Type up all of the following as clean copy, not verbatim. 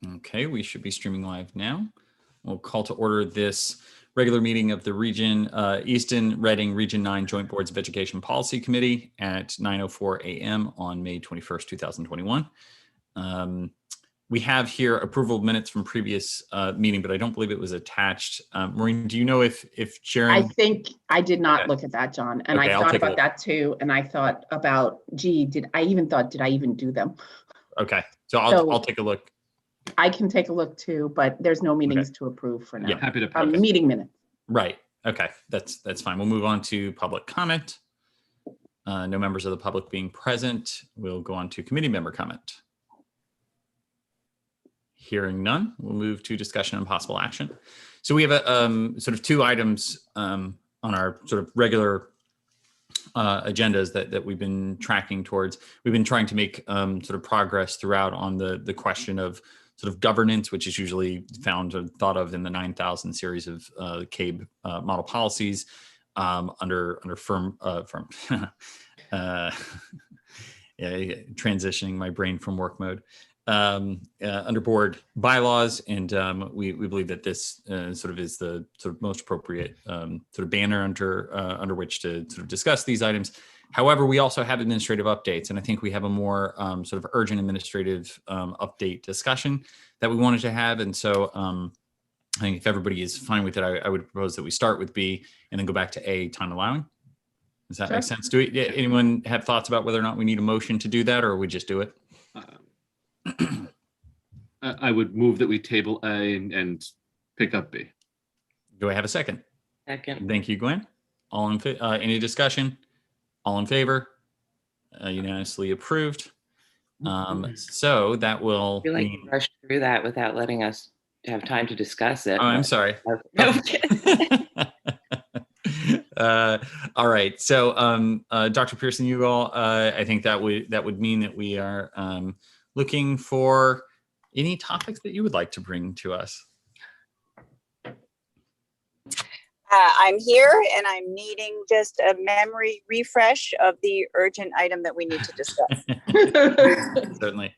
Okay, we should be streaming live now. We'll call to order this regular meeting of the Easton Reading Region 9 Joint Boards of Education Policy Committee at 9:04 a.m. on May 21st, 2021. We have here approval of minutes from previous meeting, but I don't believe it was attached. Maureen, do you know if Sharon? I think I did not look at that, John. And Okay, I thought about that too. And I thought about, gee, did I even do them? Okay, so I'll take a look. I can take a look too, but there's no meetings to approve for now. Yeah, happy to meeting minutes. Right. Okay, that's fine. We'll move on to public comment. No members of the public being present. We'll go on to committee member comment. Hearing none, we'll move to discussion and possible action. So we have a sort of two items on our sort of regular agendas that we've been tracking towards. We've been trying to make sort of progress throughout on the question of sort of governance, which is usually found or thought of in the 9,000 series of CABE model policies under transitioning my brain from work mode. Under board bylaws, and we believe that this sort of is the sort of most appropriate sort of banner under which to sort of discuss these items. However, we also have administrative updates, and I think we have a more sort of urgent administrative update discussion that we wanted to have. And so I think if everybody is fine with it, I would propose that we start with B and then go back to A, time allowing. Does that make sense? Anyone have thoughts about whether or not we need a motion to do that, or we just do it? I would move that we table A and pick up B. Do I have a second? Second. Thank you, Gwen. All in any discussion? All in favor? Unanimously approved. So that will I feel like you rushed through that without letting us have time to discuss it. Oh, I'm sorry. No. All right. So Dr. Pearson, you all, I think that would mean that we are looking for any topics that you would like to bring to us. I'm here and I'm needing just a memory refresh of the urgent item that we need to discuss. Certainly.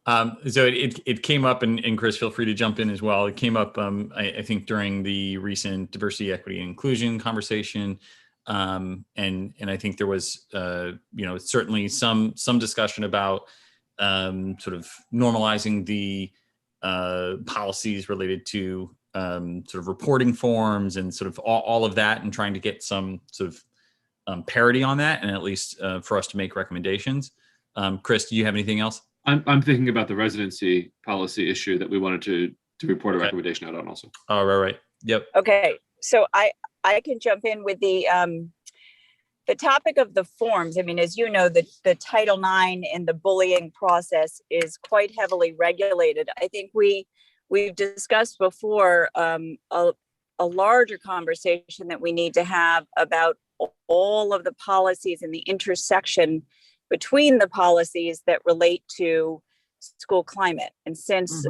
So it came up, and Chris, feel free to jump in as well. It came up, I think, during the recent diversity, equity, and inclusion conversation. And I think there was, certainly some discussion about sort of normalizing the policies related to sort of reporting forms and sort of all of that, and trying to get some sort of parity on that, and at least for us to make recommendations. Chris, do you have anything else? I'm thinking about the residency policy issue that we wanted to report a recommendation out on also. Oh, right. Yep. Okay, so I can jump in with the topic of the forms. I mean, as you know, the Title IX and the bullying process is quite heavily regulated. I think we've discussed before a larger conversation that we need to have about all of the policies and the intersection between the policies that relate to school climate. And since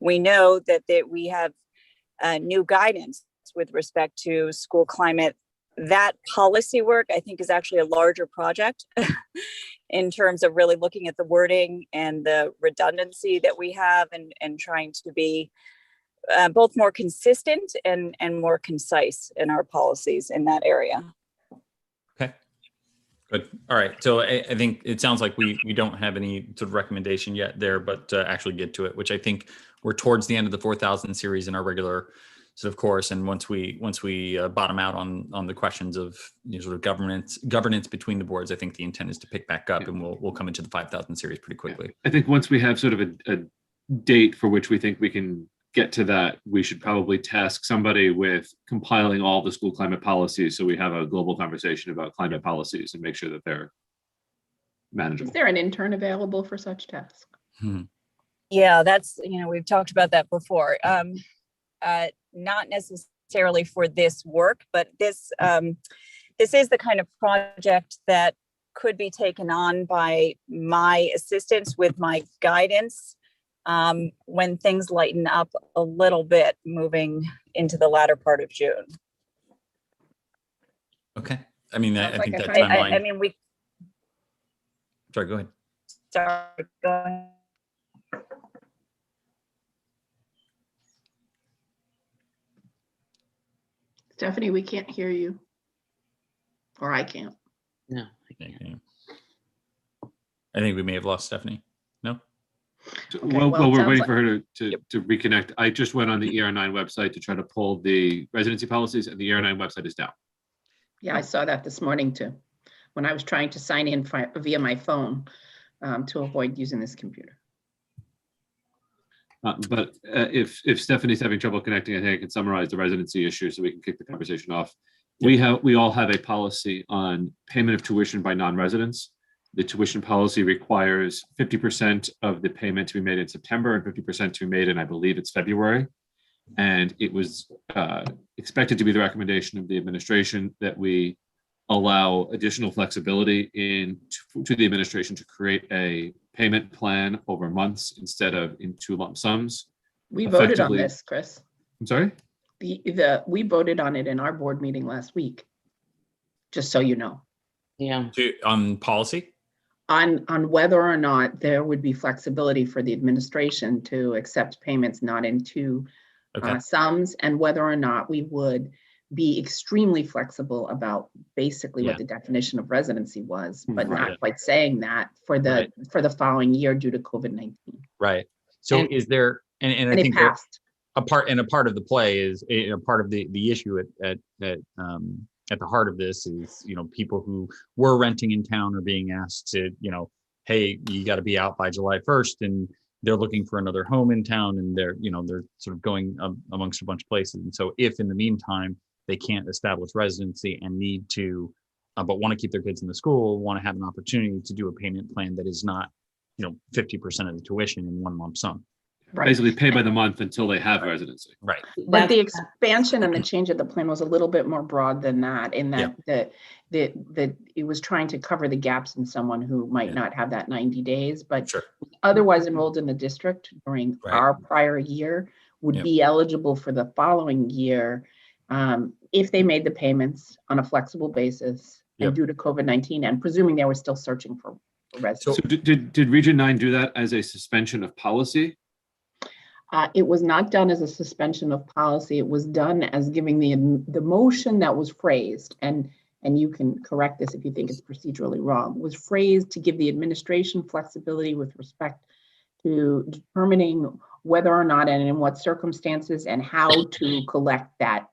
we know that we have new guidance with respect to school climate, that policy work, I think, is actually a larger project in terms of really looking at the wording and the redundancy that we have, and trying to be both more consistent and more concise in our policies in that area. Okay, good. All right. So I think it sounds like we don't have any sort of recommendation yet there, but actually get to it, which I think we're towards the end of the 4,000 series in our regular sort of course. And once we bottom out on the questions of sort of governance between the boards, I think the intent is to pick back up, and we'll come into the 5,000 series pretty quickly. I think once we have sort of a date for which we think we can get to that, we should probably task somebody with compiling all the school climate policies, so we have a global conversation about climate policies and make sure that they're manageable. Is there an intern available for such task? Yeah, that's, we've talked about that before. Not necessarily for this work, but this is the kind of project that could be taken on by my assistants with my guidance when things lighten up a little bit moving into the latter part of June. Okay. I mean, I think that timeline. I mean, Sorry, go ahead. Sorry, go ahead. Stephanie, we can't hear you. Or I can't. No, I can't. Okay. I think we may have lost Stephanie. No? Okay, Well, well, it we're sounds waiting like- for her to reconnect. I just went on the ER9 website to try to pull the residency policies, and the ER9 website is down. Yeah, I saw that this morning too, when I was trying to sign in via my phone to avoid using this computer. But if Stephanie's having trouble connecting, I think I can summarize the residency issue so we can kick the conversation off. We all have a policy on payment of tuition by non-residents. The tuition policy requires 50% of the payment to be made in September and 50% to be made in, I believe it's February. And it was expected to be the recommendation of the administration that we allow additional flexibility to the administration to create a payment plan over months instead of in 2 lump sums. We voted on Effectively- this, Chris. I'm sorry? We voted on it in our board meeting last week, just so you know, Yeah, On policy? on whether or not there would be flexibility for the administration to accept payments not in two Okay. sums, and whether or not we would be extremely flexible about basically Yeah. what the definition of residency was, but Right. not quite saying that for the following year due to COVID-19. Right. So And- is there, and I And it think that passed. a part of the play is a part of the issue at the heart of this is, people who were renting in town are being asked to, hey, you got to be out by July 1st, and they're looking for another home in town, and they're sort of going amongst a bunch of places. And so if in the meantime they can't establish residency and need to, but want to keep their kids in the school, want to have an opportunity to do a payment plan that is not, 50% of the tuition in one lump sum. Right. Basically pay by the month until they have residency. Right. But the That's- expansion and the change of the plan was a little bit more broad than that, in that it was trying to cover the gaps in someone who might Yeah. not have that 90 days, but Sure. otherwise enrolled in the district during Right. our prior year would Yep. be eligible for the following year if they made the payments on a flexible basis Yep. and due to COVID-19, and presuming they were still searching for residents. So did Region 9 do that as a suspension of policy? It was not done as a suspension of policy. It was done as giving the motion that was phrased, and you can correct this if you think it's procedurally wrong, was phrased to give the administration flexibility with respect to determining whether or not and in what circumstances and how to collect that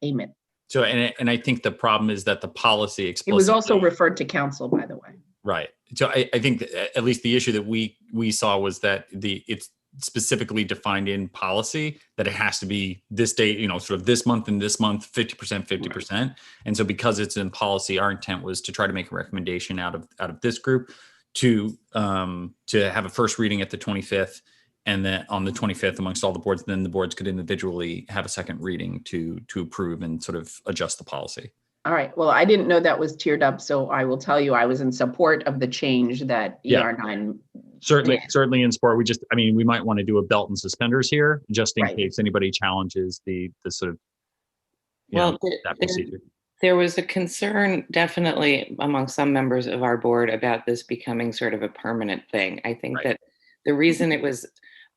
payment. So, and I think the problem is that the policy It explicitly. was also referred to council, by the way. Right. So I think that at least the issue that we saw was that it's specifically defined in policy that it has to be this date, sort of this month and this month, 50%, 50%. And so because it's in policy, our intent was to try to make a recommendation out of this group to have a first reading at the 25th, and then on the 25th amongst all the boards, then the boards could individually have a second reading to approve and sort of adjust the policy. All right. Well, I didn't know that was tiered up, so I will tell you I was in support of the change that Yeah. ER9. Certainly in sport, we might want to do a belt and suspenders here, just in Right. case anybody challenges the sort of, Well, that procedure. there was a concern definitely among some members of our board about this becoming sort of a permanent thing. I think Right. that the reason it was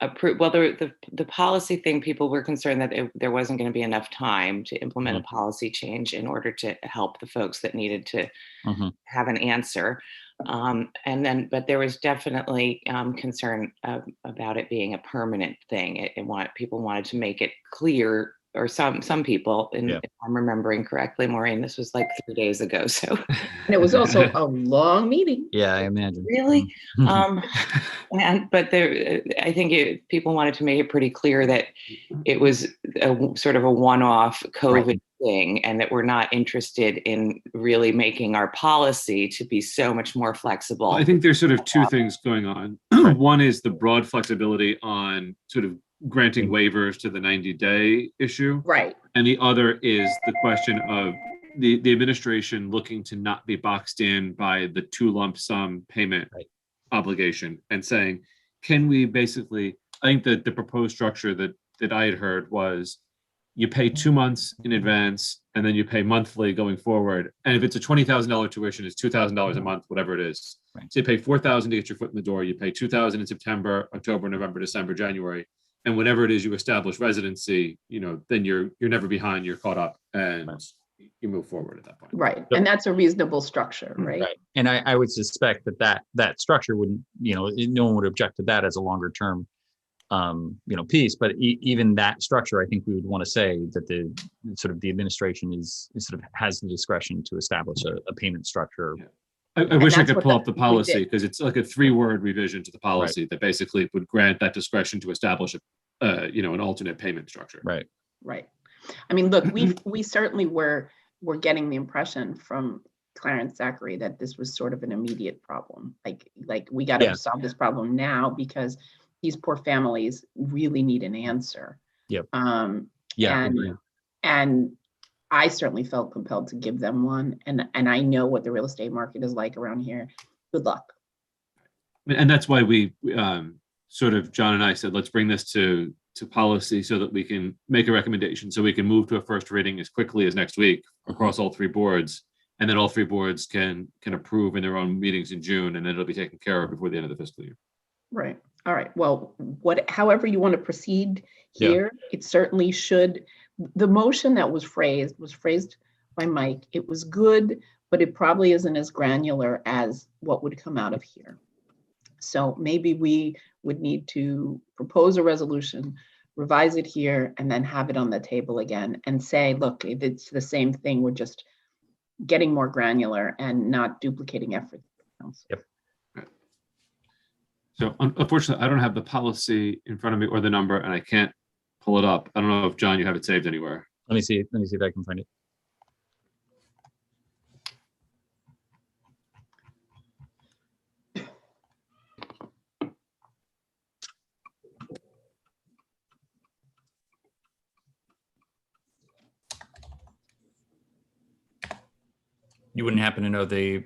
approved, well, the policy thing, people were concerned that there wasn't going to be enough time to implement a policy change in order to help the folks that needed to Mhm. have an answer. But there was definitely concern about it being a permanent thing. People wanted to make it clear, or some people, Yeah. if I'm remembering correctly, Maureen, this was like 3 days ago. So And it was also a long meeting. Yeah, I imagine. really, Mhm. I think people wanted to make it pretty clear that it was a sort of a one-off COVID thing, and that we're not interested in really making our policy to be so much more flexible. I think there's sort of two things going on. One is the broad flexibility on sort of granting waivers to the 90-day issue. Right. And the other is the question of the administration looking to not be boxed in by the 2 lump sum payment Right. obligation, and saying, can we basically, I think that the proposed structure that I had heard was you pay 2 months in advance and then you pay monthly going forward. And if it's a $20,000 tuition, it's $2,000 a month, whatever it is. Right. So you pay $4,000 to get your foot in the door. You pay $2,000 in September, October, November, December, January. And whenever it is you establish residency, then you're never behind, you're caught up, and you move forward at that point. Right. And that's a reasonable structure, right? Right. And I would suspect that structure wouldn't, no one would object to that as a longer term, piece. But even that structure, I think we would want to say that the administration is sort of has the discretion to establish a payment structure. Yeah. I wish I that's could what pull up the we policy, did. because it's like a 3-word revision to the policy that basically would grant that discretion to establish an alternate payment structure. Right. Right. I mean, look, we certainly were getting the impression from Clarence Zachary that this was sort of an immediate problem. Like we got to solve this problem now because these poor families really need an answer. Yep. And I certainly felt compelled to give them one. And I know what the real estate market is like around here. Good luck. And that's why we John and I said, let's bring this to policy so that we can make a recommendation, so we can move to a first reading as quickly as next week across all 3 boards. And then all 3 boards can approve in their own meetings in June, and then it'll be taken care of before the end of the fiscal year. Right. All right. Well, however you want to proceed here, it certainly should. The motion that was phrased by Mike. It was good, but it probably isn't as granular as what would come out of here. So maybe we would need to propose a resolution, revise it here, and then have it on the table again and say, look, it's the same thing. We're just getting more granular and not duplicating effort. Yep. So unfortunately, I don't have the policy in front of me or the number, and I can't pull it up. I don't know if, John, you have it saved anywhere. Let me see if I can find it. You wouldn't happen to know the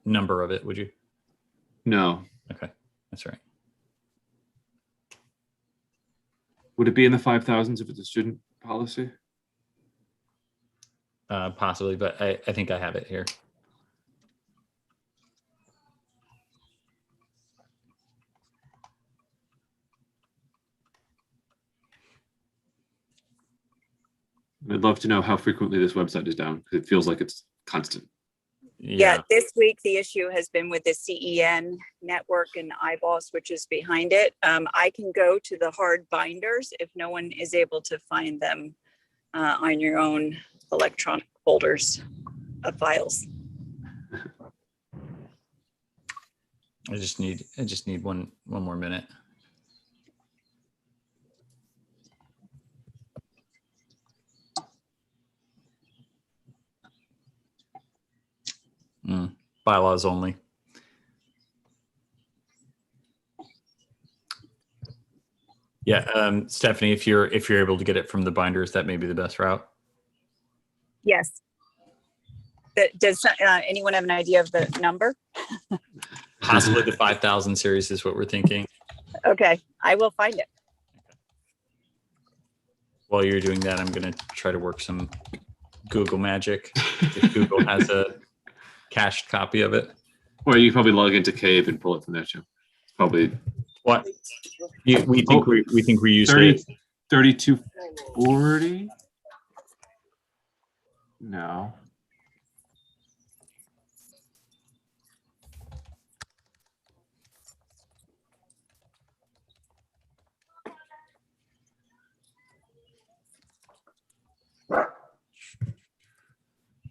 number of it, would you? No. Okay, that's right. Would it be in the 5,000s if it's a student policy? Possibly, but I think I have it here. I'd love to know how frequently this website is down, because it feels like it's constant. Yeah, this week the issue has been with the CEN network and iBoss, which is behind it. I can go to the hard binders if no one is able to find them on your own electronic folders of files. I just need one more minute. Bylaws only. Yeah, Stephanie, if you're able to get it from the binders, that may be the best route. Yes. Does anyone have an idea of the number? Possibly the 5,000 series is what we're thinking. Okay, I will find it. While you're doing that, I'm going to try to work some Google magic. If Google has a cached copy of it. Or you probably log into Cave and pull it from there too. Probably. What? We think we use 3240? No.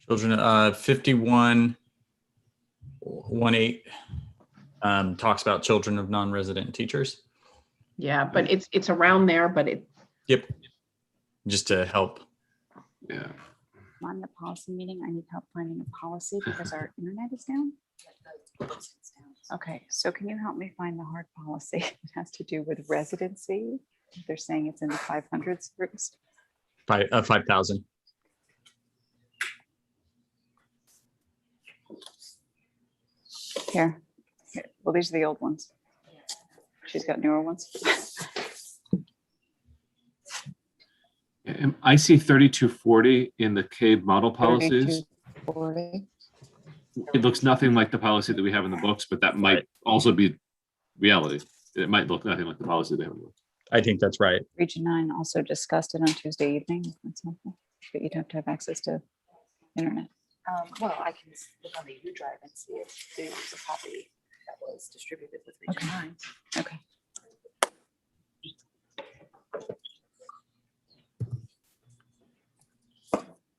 Children, 5118 talks about children of non-resident teachers. Yeah, but it's around there, but it. Yep. Just to help. Yeah. On the policy meeting, I need help finding a policy because our internet is down. Okay, so can you help me find the hard policy? It has to do with residency. They're saying it's in the 500s groups. 5,000. Here. Well, these are the old ones. She's got newer ones. I see 3240 in the Cave model policies. 3240. It looks nothing like the policy that we have in the books, but that might also be reality. It might look nothing like the policy they have in the book. I think that's right. Region 9 also discussed it on Tuesday evening, if that's helpful, but you'd have to have access to internet. Well, I can look on the U drive and see if there was a copy that was distributed with Region 9. Okay.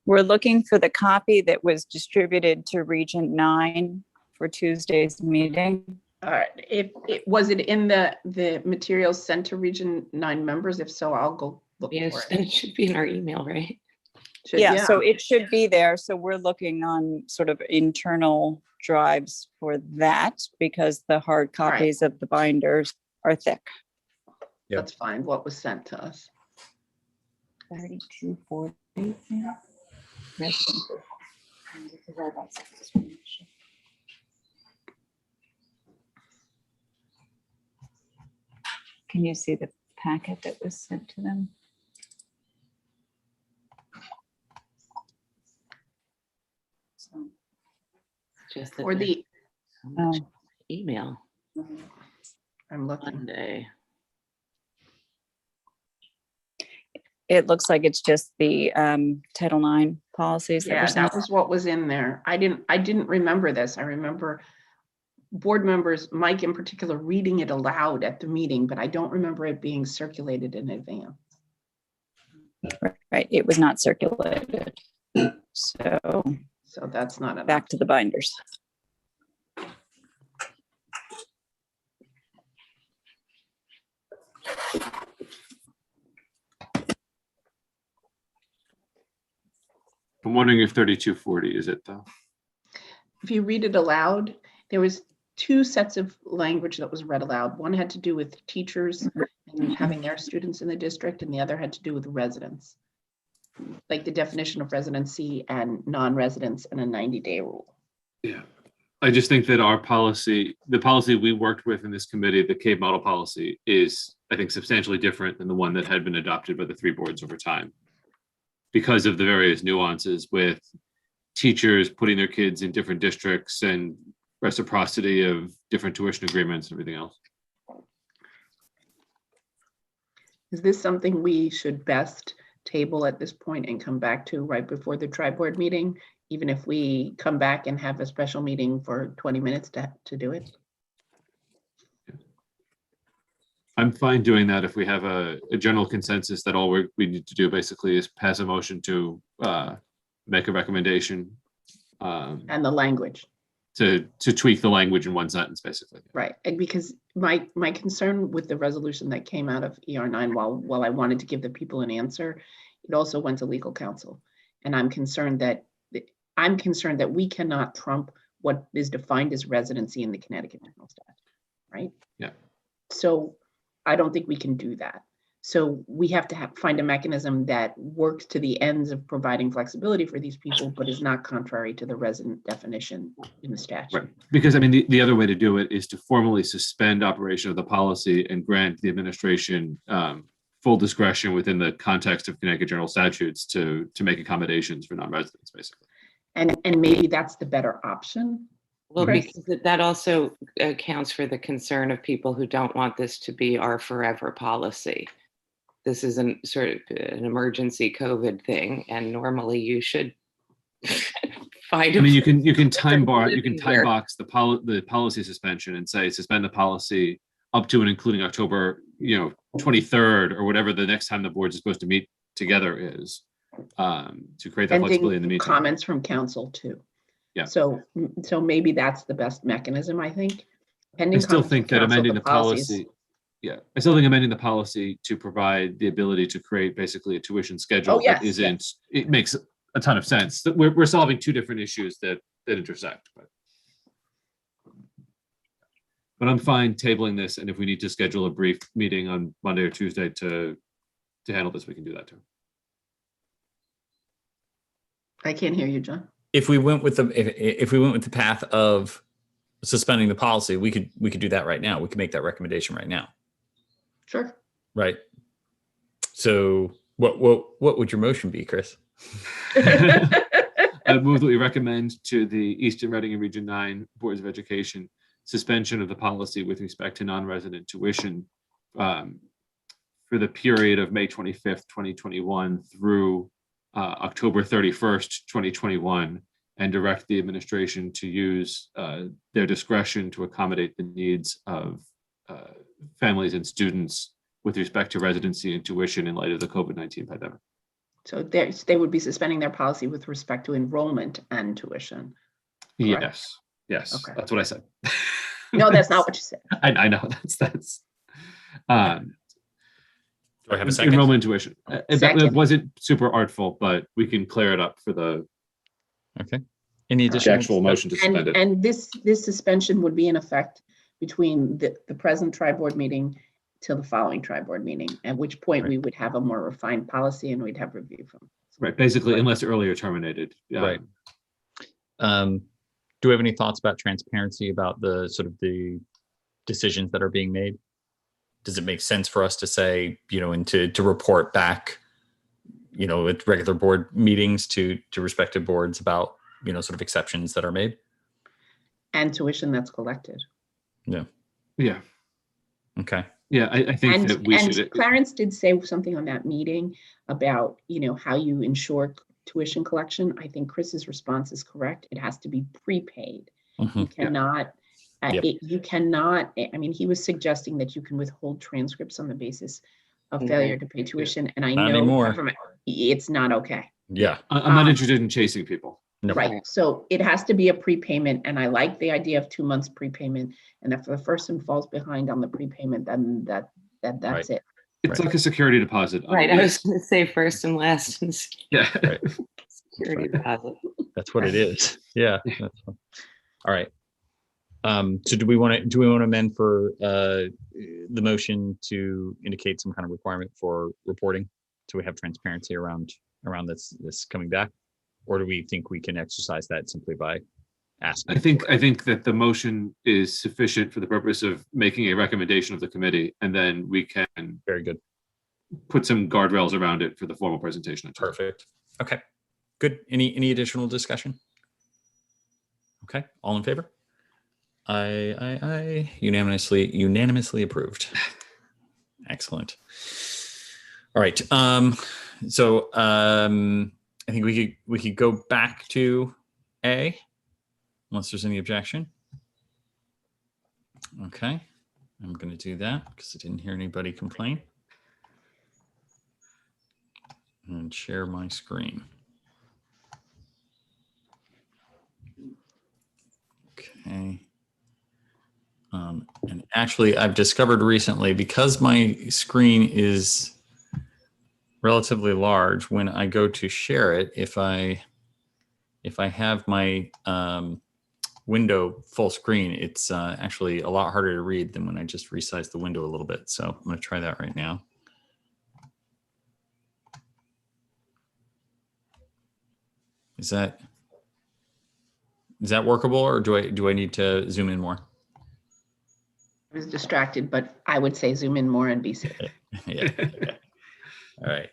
We're looking for the copy that was distributed to Region 9 for Tuesday's meeting. All right, was it in the materials sent to Region 9 members? If so, I'll go look Yes, for it. and it should be in our email, right? Yeah, so it should be there. So we're looking on sort of internal drives for that because the hard Right. copies of the binders are thick. Yep. Let's find what was sent to us. 3240. Can you see the packet that was sent to them? So, Just that Or there's the, so much oh, email I'm looking. Monday. It looks like it's just the Title IX policies that Yeah, were sent. that was what was in there. I didn't remember this. I remember board members, Mike in particular, reading it aloud at the meeting, but I don't remember it being circulated in advance. Right, it was not circulated. So So that's not enough. back to the binders. I'm wondering if 3240 is it though. If you read it aloud, there was two sets of language that was read aloud. One had to do with teachers and having their students in the district, and the other had to do with residents. Like the definition of residency and non-residents and a 90-day rule. Yeah. I just think that our policy, the policy we worked with in this committee, the CAVE model policy, is, I think, substantially different than the one that had been adopted by the three boards over time, because of the various nuances with teachers putting their kids in different districts and reciprocity of different tuition agreements and everything else. Is this something we should best table at this point and come back to right before the tri-board meeting, even if we come back and have a special meeting for 20 minutes to do it? I'm fine doing that if we have a general consensus that all we need to do basically is pass a motion to make a recommendation And the language, to tweak the language in one sentence, basically. right? And because my concern with the resolution that came out of ER9, while I wanted to give the people an answer, it also went to legal counsel. And I'm concerned that we cannot trump what is defined as residency in the Connecticut General Statute, right? Yeah. So I don't think we can do that. So we have to find a mechanism that works to the ends of providing flexibility for these people, but is not contrary to the resident definition in the statute. Right. Because I mean, the other way to do it is to formally suspend operation of the policy and grant the administration full discretion within the context of Connecticut General Statutes to make accommodations for non-residents, basically. And maybe that's the better option. Well, Chris? because that also accounts for the concern of people who don't want this to be our forever policy. This is an sort of an emergency COVID thing, and normally you should find. I mean, you can time Here. box the policy suspension and say suspend the policy up to and including October 23rd or whatever the next time the board is supposed to meet together is, to create that flexibility in the Pending meantime. comments from council too. Yeah. So maybe that's the best mechanism, I think. I still Pending think comments from that council, amending the policy, I still think amending the policy to provide the ability to create basically a tuition schedule yes, that isn't, it makes a ton of sense. That we're solving two different issues that intersect. But I'm fine tabling this, and if we need to schedule a brief meeting on Monday or Tuesday to handle this, we can do that too. I can't hear you, John. If we went with the path of suspending the policy, we could do that right now. We could make that recommendation right now. Sure. Right. So what would your motion be, Chris? I move that we recommend to the Easton, Reading, and Region 9 Boards of Education suspension of the policy with respect to non-resident tuition for the period of May 25th, 2021 through October 31st, 2021, and direct the administration to use their discretion to accommodate the needs of families and students with respect to residency and tuition in light of the COVID-19 pandemic. So they would be suspending their policy with respect to enrollment and tuition. Correct? Yes, yes, Okay. that's what I said. No, that's not what you said. I know that's. Do I have a second? Enrollment tuition. It Second. wasn't super artful, but we can clear it up for the Okay. Any the additional actual motion to suspend it. And this suspension would be in effect between the present tri-board meeting till the following tri-board meeting, at which point we would have a more refined policy and we'd have review from. Right, basically, unless earlier terminated. Right. Do we have any thoughts about transparency about the sort of the decisions that are being made? Does it make sense for us to say, and to report back, at regular board meetings to respective boards about, sort of exceptions that are made? And tuition that's collected. Yeah. Yeah. Okay. Yeah, I think that we and should. Clarence did say something on that meeting about, how you ensure tuition collection. I think Chris's response is correct. It has to be prepaid. You cannot, you cannot, I mean, he was suggesting that you can withhold transcripts on the basis of failure to pay tuition. And I Not know anymore. government, it's not okay. Yeah. I'm not interested in chasing people. No. Right. So it has to be a prepayment. And I like the idea of 2 months prepayment. And if the person falls behind on the prepayment, then that's Right. it. It's like a security deposit. Right, I was going to say first and last and Yeah. Right. security deposit. That's what it is. Yeah. That's fine. All right. So do we want to amend for the motion to indicate some kind of requirement for reporting? So we have transparency around this coming back? Or do we think we can exercise that simply by asking? I think that the motion is sufficient for the purpose of making a recommendation of the committee, and then we can Very good. put some guardrails around it for the formal presentation. Perfect. Okay. Good. Any additional discussion? Okay. All in favor? Aye. Unanimously approved. Excellent. All right. So I think we could go back to A, unless there's any objection. Okay. I'm going to do that because I didn't hear anybody complain. And share my screen. Okay. And actually, I've discovered recently, because my screen is relatively large, when I go to share it, if I have my window full screen, it's actually a lot harder to read than when I just resize the window a little bit. So I'm going to try that right now. Is that workable, or do I need to zoom in more? I was distracted, but I would say zoom in more and be safe. Yeah. Okay. All right.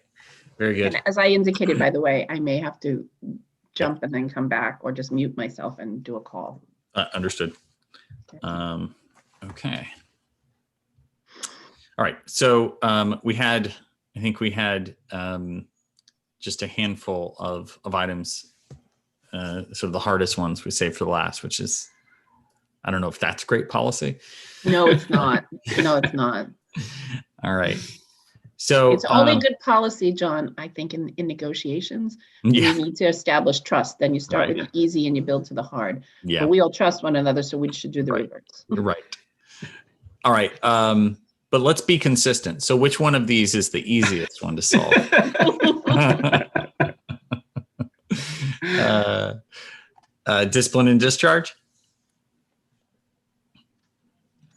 Very good. And as I indicated, by the way, I may have to jump and then come back, or just mute myself and do a call. Understood. Okay. All right. So I think we had just a handful of items, sort of the hardest ones we saved for the last, which is, I don't know if that's great policy. No, it's not. No, it's not. All right. So It's only good policy, John, I think, in negotiations. Yeah. You need to establish trust. Then you start Right. with the easy and you build to the hard. Yeah. But we all trust one another, so we should do the Right. reverse. You're right. All right. But let's be consistent. So which one of these is the easiest one to solve? Discipline and discharge.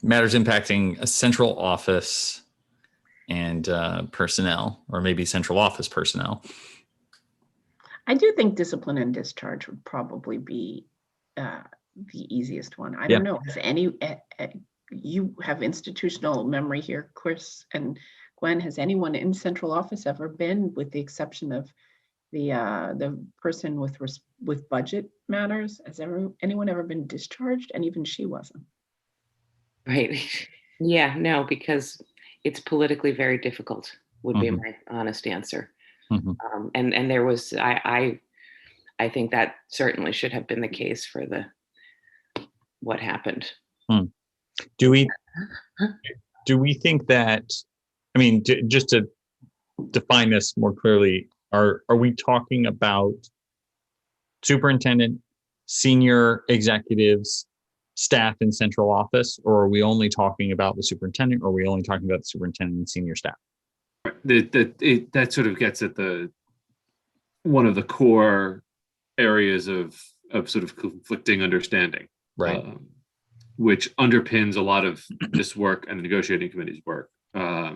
Matters impacting a central office and personnel, or maybe central office personnel. I do think discipline and discharge would probably be the easiest one. I don't know. Has you have institutional memory here, Chris and Gwen. Has anyone in central office ever been, with the exception of the person with budget matters? Has anyone ever been discharged? And even she wasn't. Right. Yeah, no, because it's politically very difficult, would be Mhm. my honest answer. Mhm. And there was, I think that certainly should have been the case for what happened. Do we think that, I mean, just to define this more clearly, are we talking about superintendent, senior executives, staff in central office, or are we only talking about the superintendent, or are we only talking about the superintendent and senior staff? That sort of gets at one of the core areas of sort of conflicting understanding, Right. Which underpins a lot of this work and the negotiating committee's work. I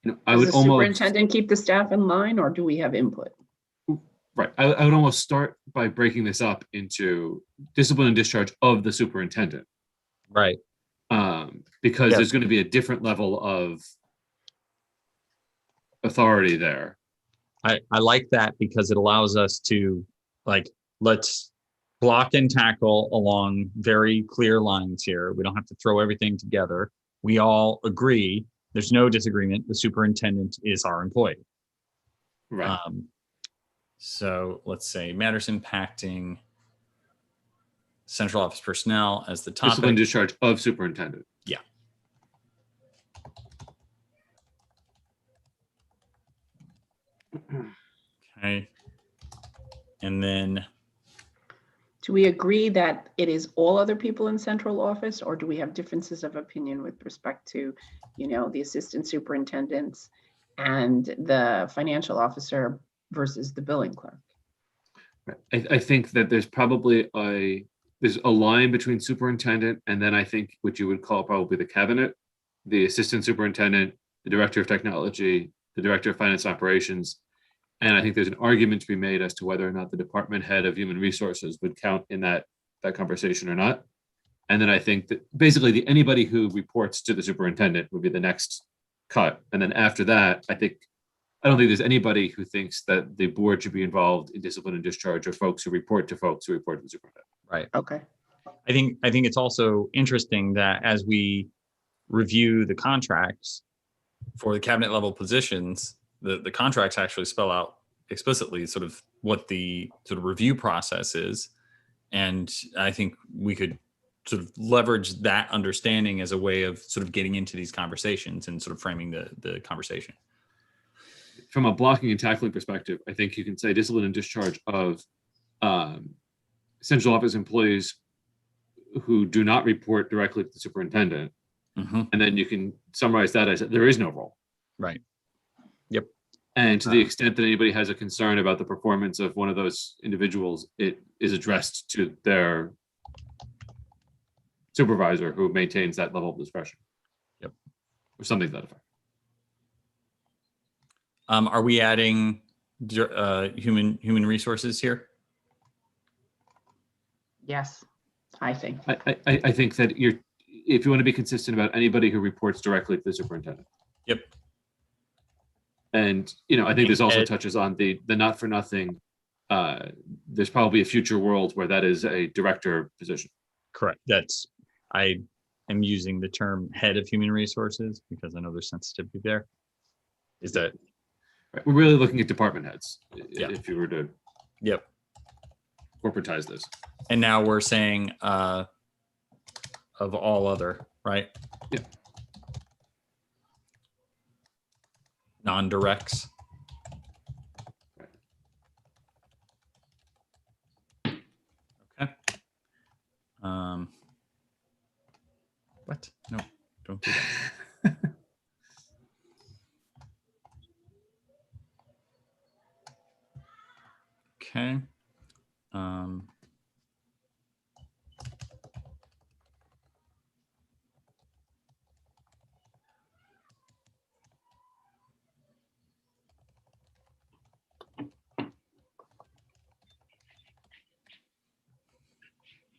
Does would the almost superintendent keep the staff in line, or do we have input? right. I would almost start by breaking this up into discipline and discharge of the superintendent, Right. because Yeah. there's going to be a different level of authority there. I like that because it allows us to, like, let's block and tackle along very clear lines here. We don't have to throw everything together. We all agree, there's no disagreement, the superintendent is our employee. Right. So let's say matters impacting central office personnel as the Discipline and topic. discharge of superintendent. Yeah. Okay. And then, Do we agree that it is all other people in central office, or do we have differences of opinion with respect to, the assistant superintendents and the financial officer versus the billing clerk? I think that there's probably there's a line between superintendent and then I think what you would call probably the cabinet, the assistant superintendent, the director of technology, the director of finance and operations. And I think there's an argument to be made as to whether or not the department head of human resources would count in that conversation or not. And then I think that basically anybody who reports to the superintendent would be the next cut. And then after that, I don't think there's anybody who thinks that the board should be involved in discipline and discharge of folks who report to the superintendent. right. Okay. I think it's also interesting that as we review the contracts for the cabinet level positions, the contracts actually spell out explicitly sort of what the sort of review process is. And I think we could sort of leverage that understanding as a way of sort of getting into these conversations and sort of framing the conversation. From a blocking and tackling perspective, I think you can say discipline and discharge of central office employees who do not report directly to the superintendent. Mm-hmm. And then you can summarize that as there is no role. Right. Yep. And to the extent that anybody has a concern about the performance of one of those individuals, it is addressed to their supervisor who maintains that level of discretion. Yep. Or something to that effect. Are we adding human resources here? Yes, I think. I think that if you want to be consistent about anybody who reports directly to the superintendent. Yep. And I think this also touches on the not for nothing. There's probably a future world where that is a director position. Correct. I am using the term head of human resources because I know there's sensitivity there. Is that? Right. We're really looking at department heads. Yeah. If you were to. Yep. Corporatize this. And now we're saying of all other, right? Yeah. Non-directs. Okay. What? No, don't do that. Okay.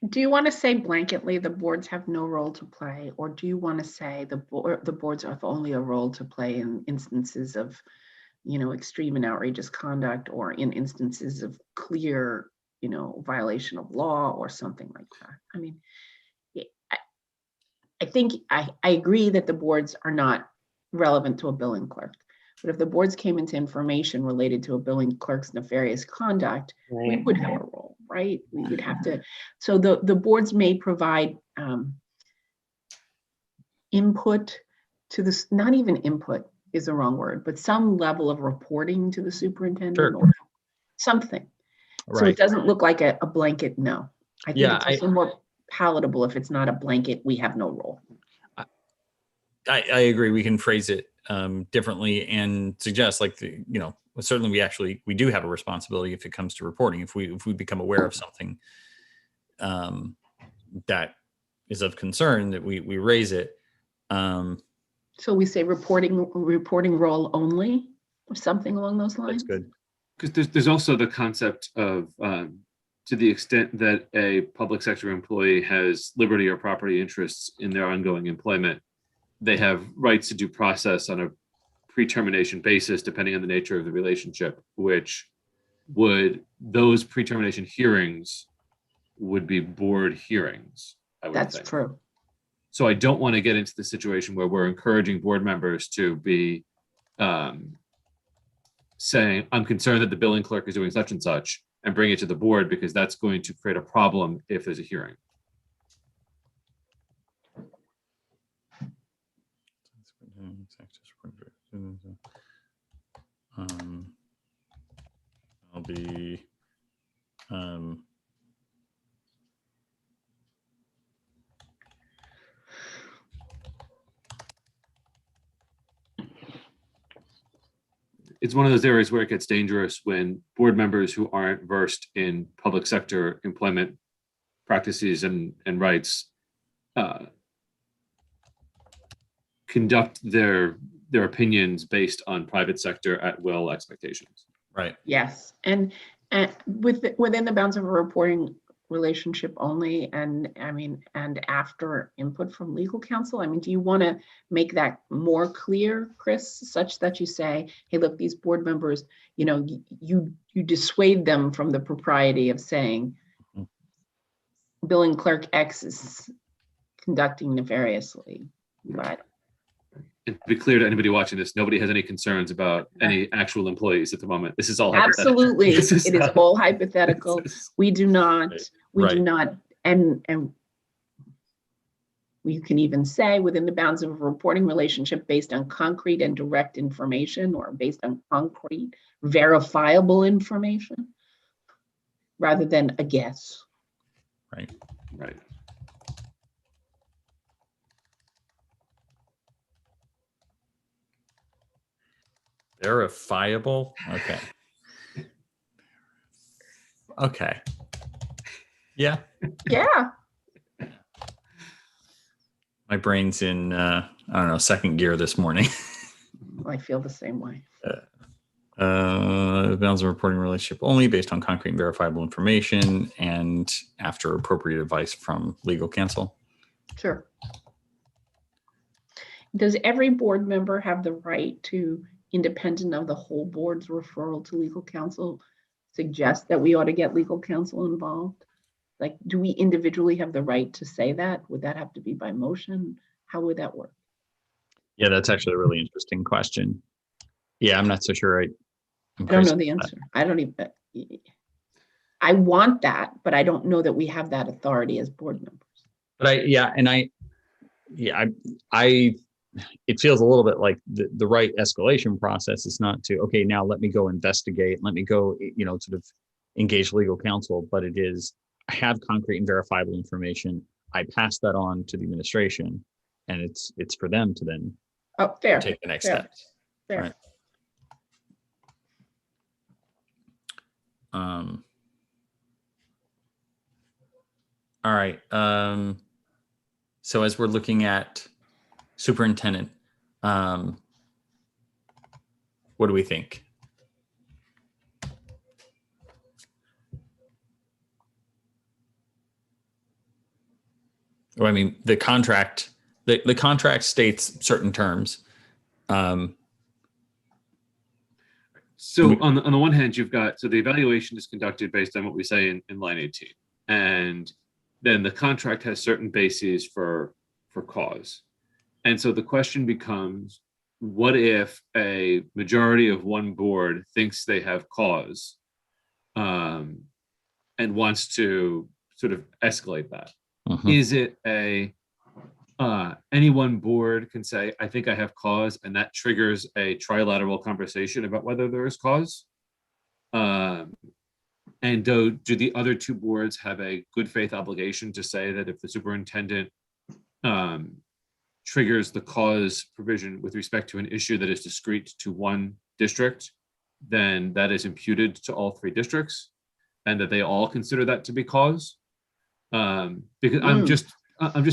Do you want to say blanketly the boards have no role to play, or do you want to say the boards have only a role to play in instances of, extreme and outrageous conduct, or in instances of clear, violation of law or something like that? I mean, think I agree that the boards are not relevant to a billing clerk. But if the boards came into information related to a billing clerk's nefarious conduct, we would have a role, right? We would have to. So the boards may provide input to this, not even input is the wrong word, but some level of reporting to the superintendent or something. So it doesn't look like a blanket no. I think it's also more palatable if it's not a blanket, we have no role. I agree. We can phrase it differently and suggest, like, certainly we do have a responsibility if it comes to reporting. If we become aware of something that is of concern, that we raise it. So we say reporting role only, or something along those lines. That's good. Because there's also the concept of to the extent that a public sector employee has liberty or property interests in their ongoing employment, they have rights to due process on a pre-termination basis, depending on the nature of the relationship, which those pre-termination hearings would be board hearings, I would think. That's true. So I don't want to get into the situation where we're encouraging board members to be saying, I'm concerned that the billing clerk is doing such and such, and bring it to the board, because that's going to create a problem if there's a hearing. I'll be it's one of those areas where it gets dangerous when board members who aren't versed in public sector employment practices and rights conduct their opinions based on private sector at will expectations. Right. Yes, and within the bounds of a reporting relationship only, and after input from legal counsel. Do you want to make that more clear, Chris, such that you say, hey, look, these board members, you dissuade them from the propriety of saying billing clerk X is conducting nefariously, but. And to be clear to anybody watching this, nobody has any concerns about any actual employees at the moment. This is all absolutely. It is all hypothetical. We do not. We do not. And we can even say within the bounds of a reporting relationship based on concrete and direct information, or based on concrete verifiable information, rather than a guess. Right. Right. Verifiable. Okay. Okay. Yeah. Yeah. My brain's in second gear this morning. I feel the same way. Bounds of reporting relationship only based on concrete and verifiable information and after appropriate advice from legal counsel. Sure. Does every board member have the right to, independent of the whole board's referral to legal counsel, suggest that we ought to get legal counsel involved? Like, do we individually have the right to say that? Would that have to be by motion? How would that work? Yeah, that's actually a really interesting question. Yeah, I'm not so sure. I don't know the answer. I don't even, I want that, but I don't know that we have that authority as board members. But it feels a little bit like the right escalation process is not to, okay, now let me go investigate, let me go, sort of engage legal counsel, but it is, I have concrete and verifiable information. I pass that on to the administration, and it's for them to then take the next steps. Fair. Right. All right. So as we're looking at superintendent, what do we think? Well, the contract, the contract states certain terms. So on the one hand, you've got, so the evaluation is conducted based on what we say in line 18. And then the contract has certain bases for for cause. And so the question becomes, what if a majority of one board thinks they have cause, and wants to sort of escalate that? Is it any one board can say, I think I have cause, and that triggers a trilateral conversation about whether there is cause? And do the other two boards have a good faith obligation to say that if the superintendent triggers the cause provision with respect to an issue that is discrete to one district, then that is imputed to all three districts, and that they all consider that to be cause? Because I'm just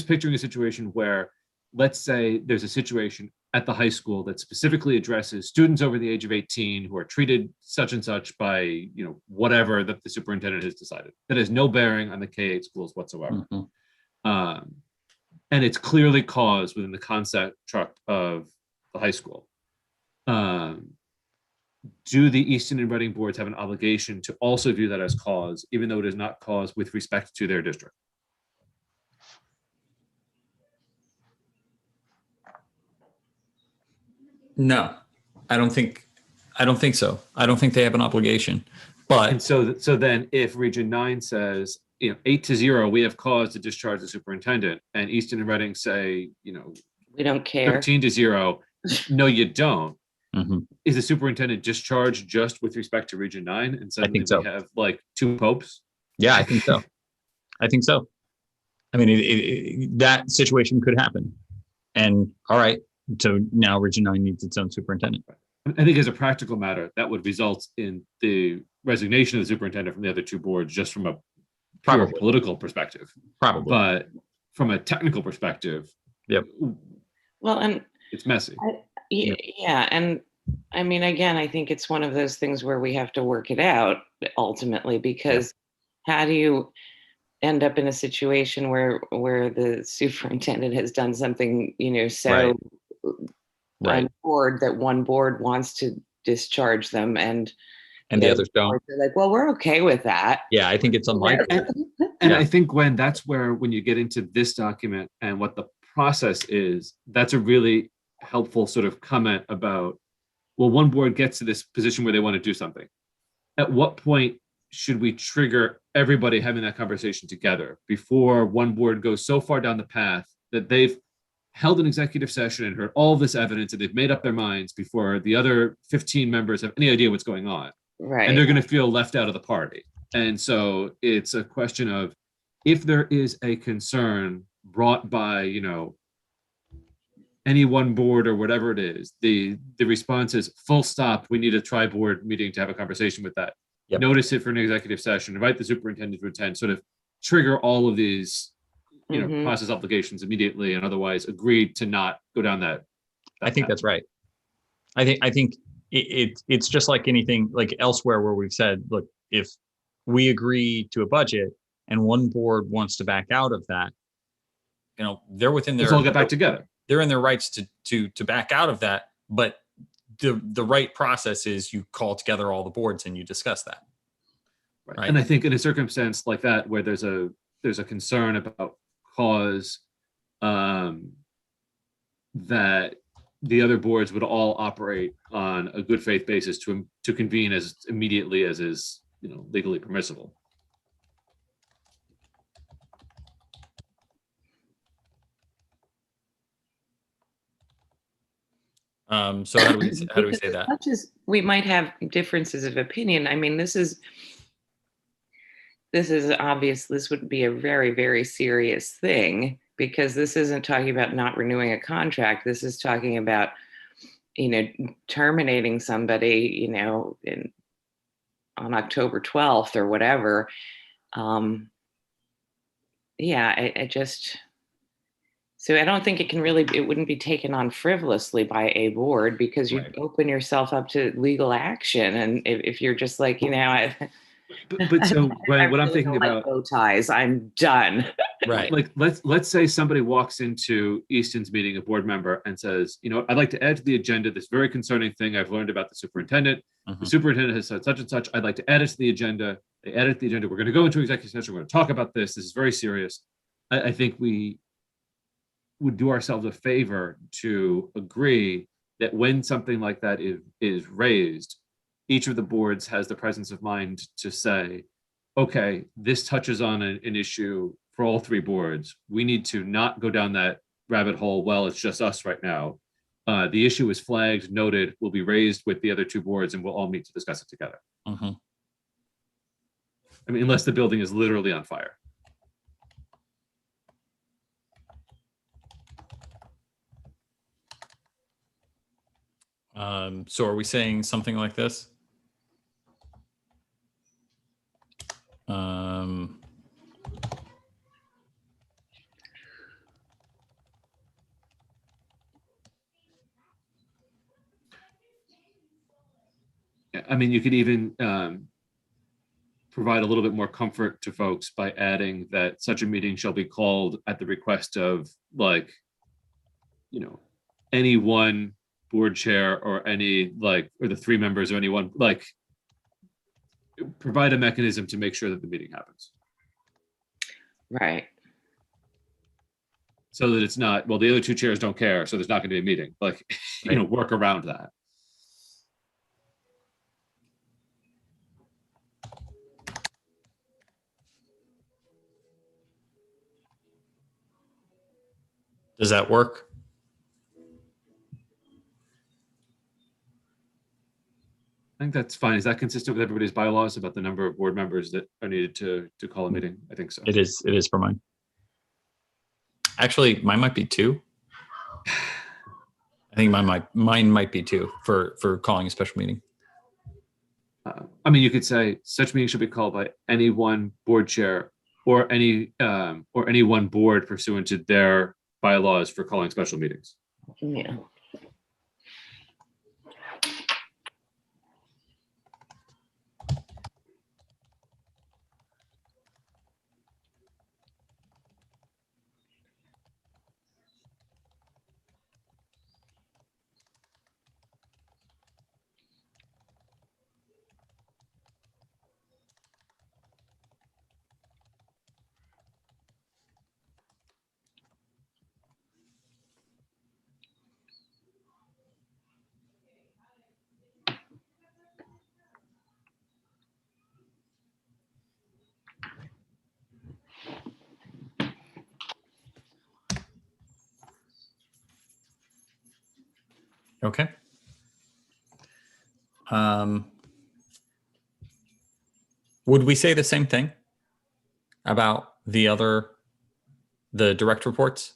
picturing a situation where, let's say there's a situation at the high school that specifically addresses students over the age of 18 who are treated such and such by, whatever that the superintendent has decided, that has no bearing on the K-8 schools whatsoever. And it's clearly cause within the concept of the high school. Do the Easton and Reading boards have an obligation to also view that as cause, even though it is not cause with respect to their district? No, I don't think so. I don't think they have an obligation. But And so then if Region 9 says, 8-0, we have cause to discharge the superintendent, and Easton and Reading say, We don't care. 13-0, no, you don't. Mhm. Is the superintendent discharged just with respect to Region 9? And suddenly think so. we have like two popes? Yeah, I think so. I think so. I mean, that situation could happen. And all right, so now Region 9 needs its own superintendent. I think as a practical matter, that would result in the resignation of the superintendent from the other two boards, just from a pure Probably. political perspective. Probably. But from a technical perspective, Yep. Well, and it's messy. yeah, and I mean, again, I think it's one of those things where we have to work it out ultimately, because how do you end up in a situation where the superintendent has done something, so Right. board that one board wants to discharge them, and The others don't. They're like, well, we're okay with that. Yeah, I think it's unlikely. And Yeah. I think when you get into this document and what the process is, that's a really helpful sort of comment about, well, one board gets to this position where they want to do something. At what point should we trigger everybody having that conversation together before one board goes so far down the path that they've held an executive session and heard all this evidence and they've made up their minds before the other 15 members have any idea what's going on? Right. And they're going to feel left out of the party. And so it's a question of, if there is a concern brought by, any one board or whatever it is, the response is full stop. We need a tri-board meeting to have a conversation with that. Yep. Notice it for an executive session, invite the superintendent to attend, sort of trigger all of these, process obligations immediately, and otherwise agree to not go down that I think that's right. I think it's just like anything, like elsewhere where we've said, look, if we agree to a budget and one board wants to back out of that, they're within their. Let's all get back together. They're in their rights to back out of that, but the right process is you call together all the boards and you discuss that. Right. And I think in a circumstance like that, where there's a concern about cause, that the other boards would all operate on a good faith basis to convene as immediately as is legally permissible. So how do we say that? As much as we might have differences of opinion, I mean, this is obvious. This would be a very, very serious thing, because this isn't talking about not renewing a contract. This is talking about, terminating somebody, on October 12th or whatever. So I don't think it wouldn't be taken on frivolously by a board, because you open yourself up to legal action. And if you're just like, But so what I'm thinking about, bow ties, I'm done. Right. Like let's say somebody walks into Easton's meeting, a board member, and says, I'd like to add to the agenda this very concerning thing I've learned about the superintendent. The superintendent has said such and such. I'd like to add it to the agenda. They add it to the agenda. We're going to go into executive session. We're going to talk about this. This is very serious. I think we would do ourselves a favor to agree that when something like that is raised, each of the boards has the presence of mind to say, okay, this touches on an issue for all three boards. We need to not go down that rabbit hole. Well, it's just us right now. The issue is flagged, noted, will be raised with the other two boards, and we'll all meet to discuss it together. Mhm. I mean, unless the building is literally on fire. So are we saying something like this? I mean, you could even provide a little bit more comfort to folks by adding that such a meeting shall be called at the request of, like, you know, any one board chair or any, like, or the three members of any one, like, provide a mechanism to make sure that the meeting happens. Right. So that it's not, well, the other two chairs don't care, so there's not going to be a meeting. Like, you know, work around that. Does that work? I think that's fine. Is that consistent with everybody's bylaws about the number of board members that are needed to call a meeting? I think so. It is. It is for mine. Actually, mine might be 2. I think mine might be 2 for calling a special meeting. I mean, you could say such meeting should be called by any one board chair or any one board pursuant to their bylaws for calling special meetings. Yeah. Okay. Would we say the same thing about the direct reports?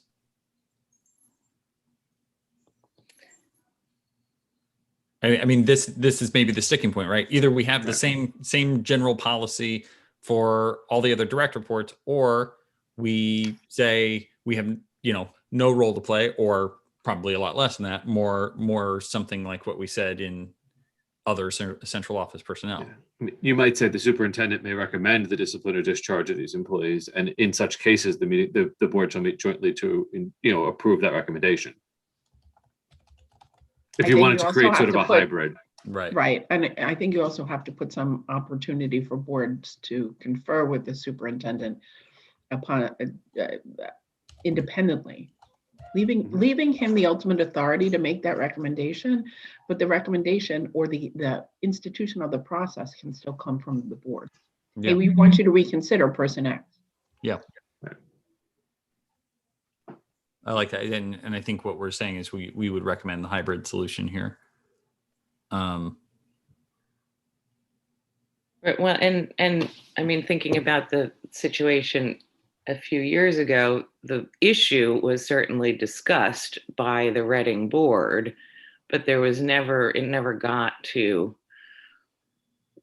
I mean, this is maybe the sticking point, right? Either we have the same general policy for all the other direct reports, or we say we have, no role to play, or probably a lot less than that, more something like what we said in other central office personnel. Yeah. I mean, you might say the superintendent may recommend the discipline or discharge of these employees, and in such cases, the board shall meet jointly to approve that recommendation. If you wanted to create sort of a hybrid. Right. Right. And I think you also have to put some opportunity for boards to confer with the superintendent upon independently, leaving him the ultimate authority to make that recommendation, but the recommendation or the institution of the process can still come from the board. Yeah. Hey, we want you to reconsider person X. Yeah. I like that. And I think what we're saying is we would recommend the hybrid solution here. Right, well, and I mean, thinking about the situation a few years ago, the issue was certainly discussed by the Reading board, but it never got to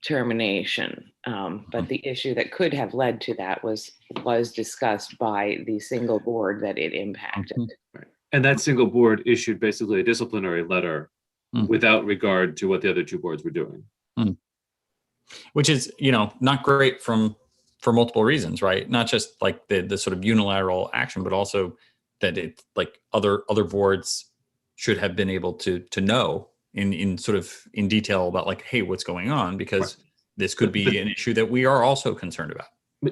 termination. But the issue that could have led to that was discussed by the single board that it impacted. Right. And that single board issued basically a disciplinary letter without regard to what the other two boards were doing. Which is, not great for multiple reasons, right? Not just like the sort of unilateral action, but also that it, like, other boards should have been able to know in sort of in detail about, like, hey, what's going on, because this could be an issue that we are also concerned about.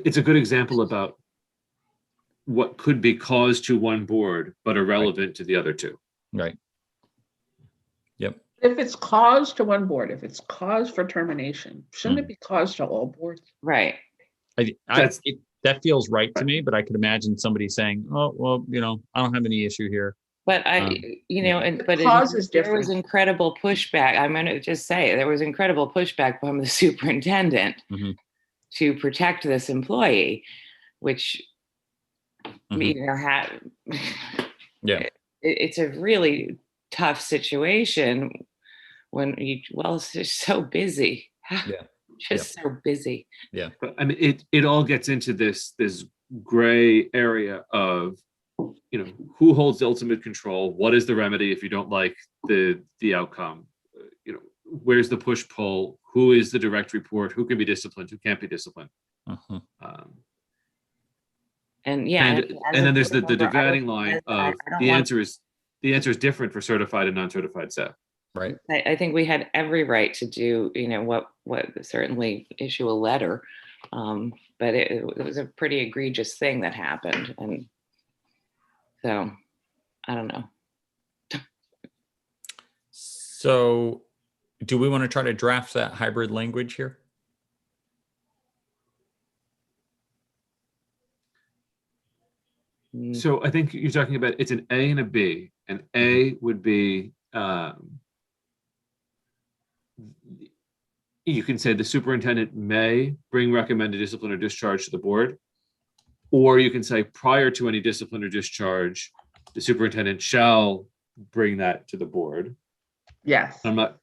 It's a good example about what could be cause to one board, but irrelevant to the other two. Right. Yep. If it's cause to one board, if it's cause for termination, shouldn't it be cause to all boards? Right. That feels right to me, but I could imagine somebody saying, "Oh, well, I don't have any issue here." But Cause is there was different. incredible pushback. I'm going to just say there was incredible pushback from the superintendent Mhm. to protect this employee, which Yeah. it's a really tough situation when it's just so busy. Yeah. Just so busy. Yeah. But I mean, it all gets into this gray area of, who holds the ultimate control? What is the remedy if you don't like the outcome? Where's the push pull? Who is the direct report? Who can be disciplined? Who can't be disciplined? And then there's the dividing line of the answer is different for certified and non-certified staff. Right. I think we had every right to do, what certainly issue a letter, but it was a pretty egregious thing that happened, and so I don't know. So, do we want to try to draft that hybrid language here? So I think you're talking about it's an A and a B. An A would be you can say the superintendent may bring recommended discipline or discharge to the board, or you can say prior to any discipline or discharge, the superintendent shall bring that to the board. Yes. I'm not.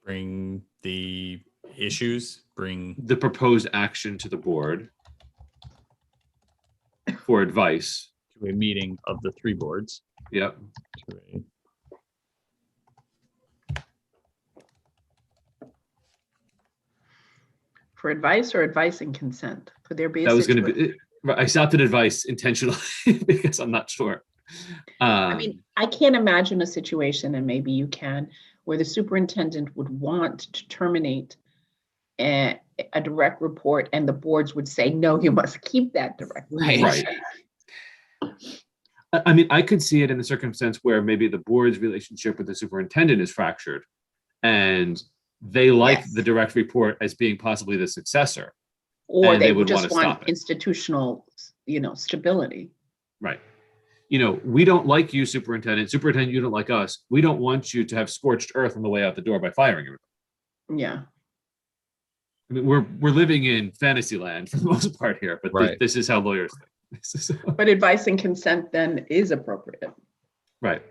Bring the issues, bring The proposed action to the board for advice. to a meeting of the three boards. Yep. To a- For advice or advice and consent? Could there be a That was going to situation? be. I stopped at advice intentionally because I'm not sure. I mean, I can't imagine a situation, and maybe you can, where the superintendent would want to terminate a direct report and the boards would say, no, you must keep that direct report. Right. I mean, I could see it in the circumstance where maybe the board's relationship with the superintendent is fractured and they like Yes. the direct report as being possibly the successor. Or And they they would would just wanna want stop it. institutional, stability. Right. We don't like you, superintendent. Superintendent, you don't like us. We don't want you to have scorched earth on the way out the door by firing everybody. Yeah. I mean, we're living in fantasy land for the most part here, but Right. this is how lawyers think. This is- But advice and consent then is appropriate. right.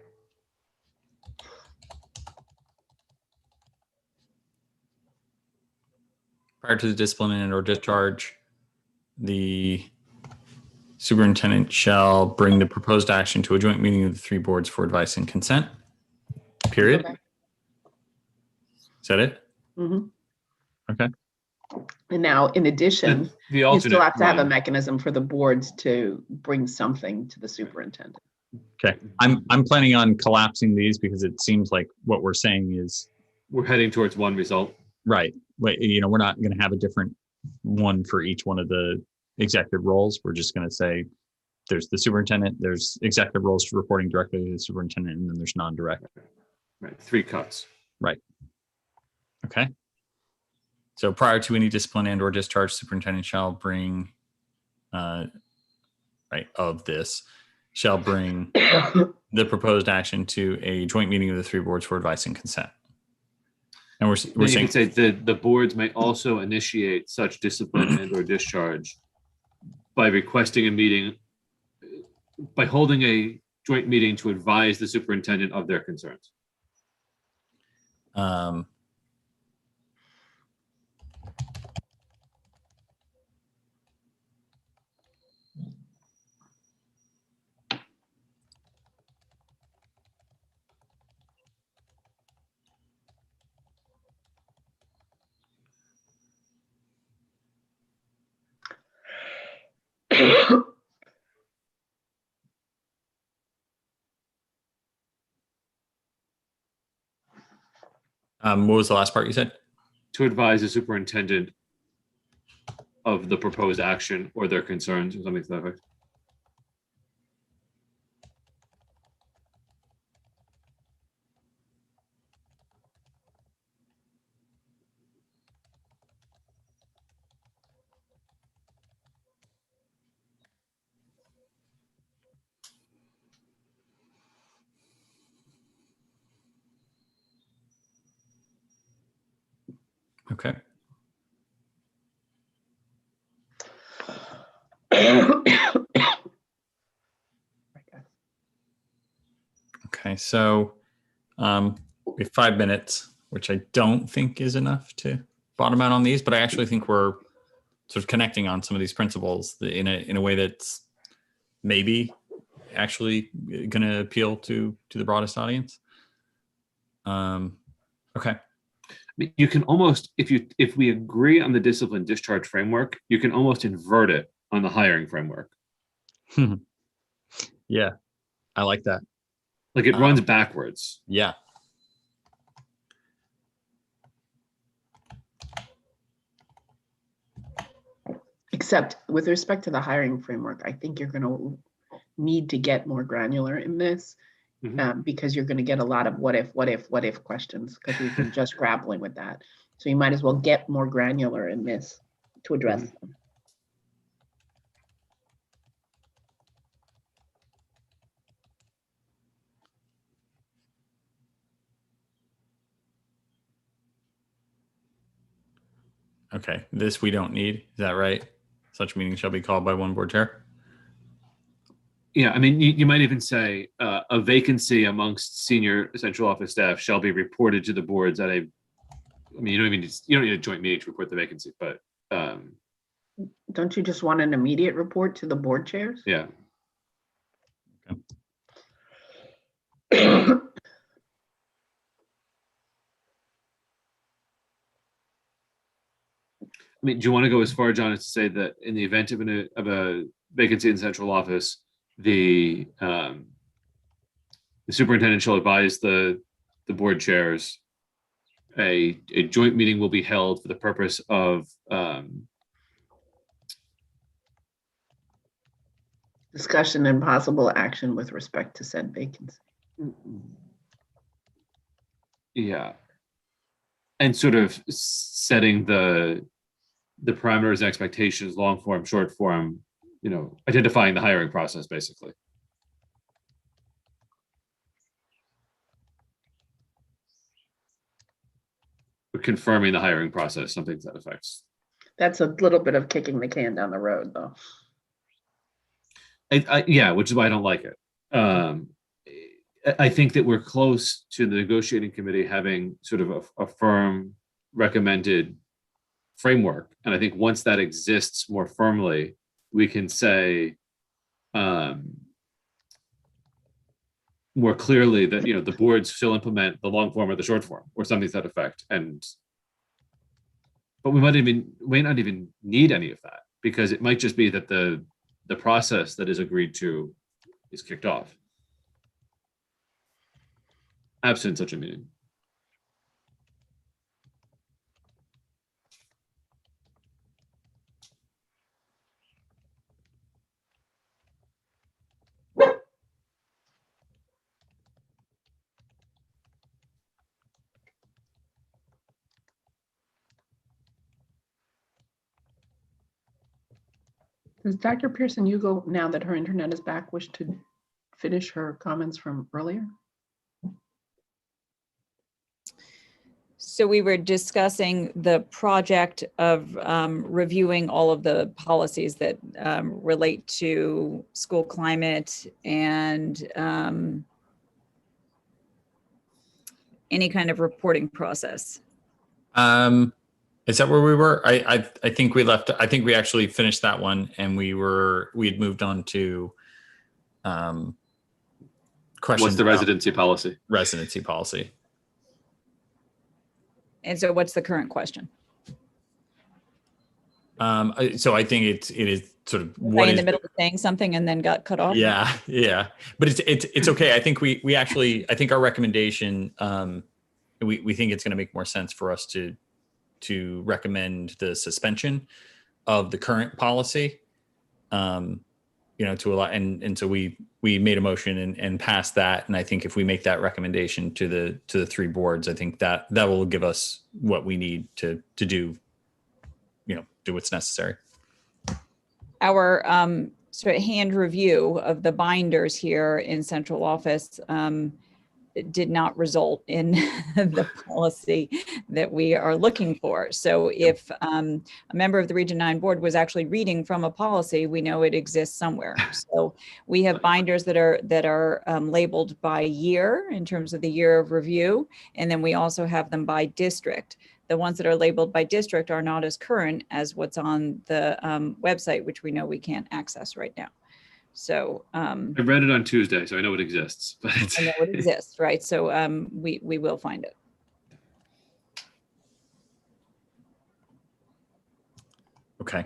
Prior to the discipline and or discharge, the superintendent shall bring the proposed action to a joint meeting of the three boards for advice and consent. Period. Okay. Is that it? Mhm. Okay. And now, in addition, The you alternate still have to have a one. mechanism for the boards to bring something to the superintendent. Okay. I'm planning on collapsing these because it seems like what we're saying is We're heading towards one result. right. But, we're not going to have a different one for each one of the executive roles. We're just going to say there's the superintendent, there's executive roles reporting directly to the superintendent, and then there's non-direct. Right. 3 cuts. Right. Okay. So prior to any discipline and or discharge, superintendent shall bring, shall bring the proposed action to a joint meeting of the three boards for advice and consent. And we're Then you saying, could say the boards may also initiate such discipline and or discharge by requesting a meeting, by holding a joint meeting to advise the superintendent of their concerns. What was the last part you said? To advise the superintendent of the proposed action or their concerns or something to that effect. Okay. Okay, so we have 5 minutes, which I don't think is enough to bottom out on these, but I actually think we're sort of connecting on some of these principles in a way that's maybe actually going to appeal to the broadest audience. Okay. You can almost, if we agree on the discipline discharge framework, you can almost invert it on the hiring framework. Yeah, I like that. Like it runs backwards. Yeah. Except with respect to the hiring framework, I think you're going to need to get more granular in this because you're going to get a lot of what if questions because we've been just grappling with that. So you might as well get more granular in this to address them. Okay, this we don't need. Is that right? Such meeting shall be called by one board chair. Yeah, I mean, you might even say a vacancy amongst senior central office staff shall be reported to the boards at a. I mean, you don't need a joint meeting to report the vacancy, but don't you just want an immediate report to the board chairs? Yeah. Okay. I mean, do you want to go as far, John, as to say that in the event of a vacancy in central office, the superintendent shall advise the board chairs a joint meeting will be held for the purpose of discussion and possible action with respect to said vacancy. Yeah, and sort of setting the parameters and expectations, long form, short form, identifying the hiring process, basically. Or confirming the hiring process, something to that effect. That's a little bit of kicking the can down the road, though. Yeah, which is why I don't like it. I think that we're close to the negotiating committee having sort of a firm recommended framework. And I think once that exists more firmly, we can say more clearly that, the boards still implement the long form or the short form or something to that effect. But we might not even need any of that because it might just be that the process that is agreed to is kicked off. Absent such a meeting. Does Dr. Pearson Hugo, now that her internet is back, wish to finish her comments from earlier? So we were discussing the project of reviewing all of the policies that relate to school climate and any kind of reporting process. Is that where we were? I think we left. I think we actually finished that one, and we had moved on to questions. What's the residency policy? Residency policy. And so, what's the current question? So I think it is sort of what in the middle of saying something and then got cut off. Yeah, but it's okay. I think we actually I think our recommendation we think it's going to make more sense for us to recommend the suspension of the current policy. To allow, and so we made a motion and passed that. And I think if we make that recommendation to the three boards, I think that will give us what we need to do, do what's necessary. Our sort of hand review of the binders here in central office did not result in the policy that we are looking for. So if a member of the Region 9 board was actually reading from a policy, we know it exists somewhere. So we have binders that are labeled by year in terms of the year of review. And then we also have them by district. The ones that are labeled by district are not as current as what's on the website, which we know we can't access right now. So I read it on Tuesday, so I know it exists. But I know it exists, right? So we will find it. Okay.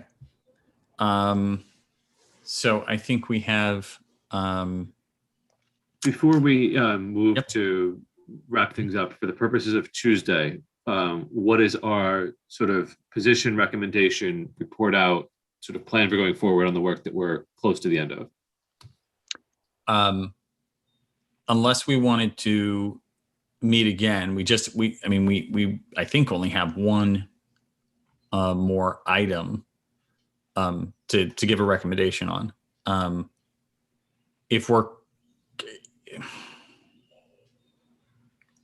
So I think we have. Before we move to wrap things up, for the purposes of Tuesday, what is our sort of position, recommendation, report out, sort of plan for going forward on the work that we're close to the end of? Unless we wanted to meet again, we I think only have one more item to give a recommendation on. If we're,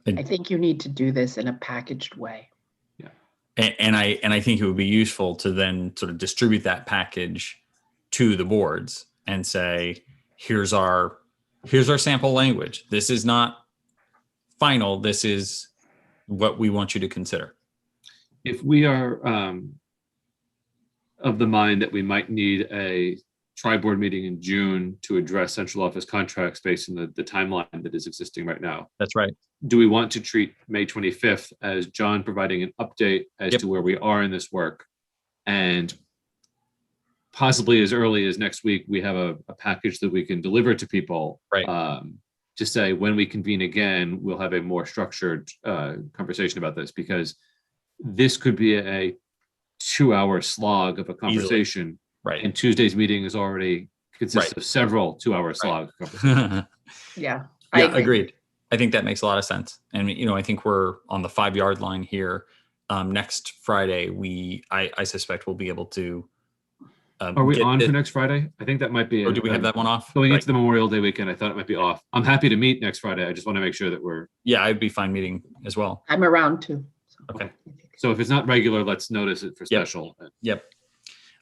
I think you need to do this in a packaged way. yeah, and I think it would be useful to then sort of distribute that package to the boards and say, here's our sample language. This is not final. This is what we want you to consider. If we are of the mind that we might need a tri-board meeting in June to address central office contracts based on the timeline that is existing right now, That's right. do we want to treat May 25th as John providing an update as to where we are in this work, and possibly as early as next week, we have a package that we can deliver to people, Right. To say when we convene again, we'll have a more structured conversation about this, because this could be a 2-hour slog of a conversation. Right. And Tuesday's meeting is already consists of several 2-hour slog conversations. Yeah. Yeah, agreed. I think that makes a lot of sense. And, I think we're on the 5-yard line here. Next Friday, I suspect we'll be able to. Are we on for next Friday? I think that might be. Or do we have that one off? Going into the Memorial Day weekend, I thought it might be off. I'm happy to meet next Friday. I just want to make sure that we're. Yeah, I'd be fine meeting as well. I'm around too. Okay. So if it's not regular, let's notice it for special. Yep.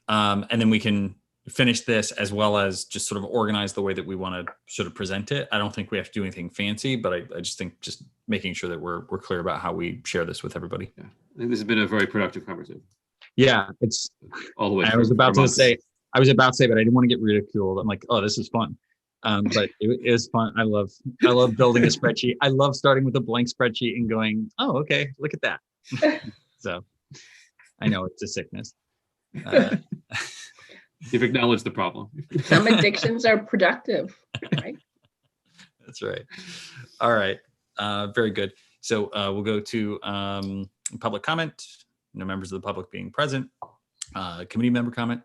And then we can finish this as well as just sort of organize the way that we want to sort of present it. I don't think we have to do anything fancy, but I just think just making sure that we're clear about how we share this with everybody. Yeah. I think this has been a very productive conversation. Yeah, it's all the way. I was about to say, but I didn't want to get ridiculed. I'm like, oh, this is fun. But it is fun. I love building a spreadsheet. I love starting with a blank spreadsheet and going, oh, okay, look at that. So I know it's a sickness. You've acknowledged the problem. Some addictions are productive, right? That's right. All right. Very good. So we'll go to public comment. No members of the public being present. Committee member comment.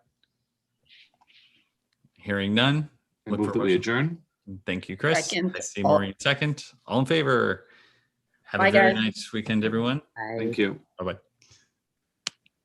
Hearing none. Look move that we adjourn. Thank you, Chris. Second. I see Maureen second. All in favor. Have Bye, a very guys. nice weekend, everyone. Thank you. Bye-bye.